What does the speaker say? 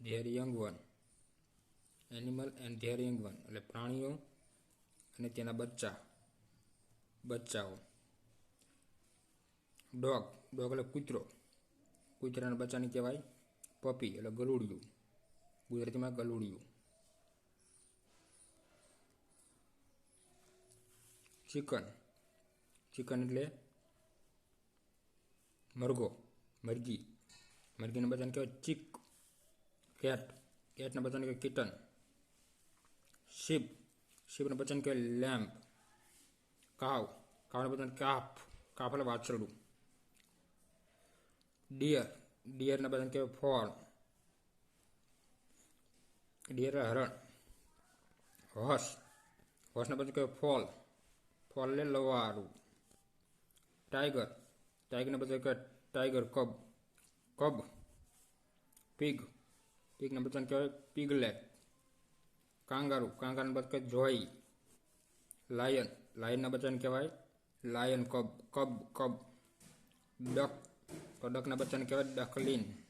There young one. Animal and there young one એટલે પ્રાણીઓ અને તેના બચ્ચાઓ. ડોગ એટલે કૂતરો. કૂતરાના બચ્ચાને કહેવાય પપી એટલે ગલુડિયું. ગુજરાતીમાં ગલુડિયું. ચિકન એટલે મરઘી. મરઘીના બચ્ચાને કહેવાય ચીક. કેટના બચ્ચાને કહેવાય કિટન. શીપના બચ્ચાને કહેવાય લેમ્બ. કાવના બચ્ચાને કાફ એટલે વાછરડું. ડિયરના બચ્ચાને કહેવાય ફોલ. ડિયર હરણ. હોર્સના બચ્ચાને કહેવાય ફોલ એટલે લવારું. ટાઈગરના બચ્ચાને કહેવાય ટાઈગર કબ. પીગના બચ્ચાને કહેવાય પીગલેટ. કાંગારૂના બચ્ચાને કહેવાય જોઈ. લાયનના બચ્ચાને કહેવાય લાયન કબ. ડકના બચ્ચાને કહેવાય ડકલિન.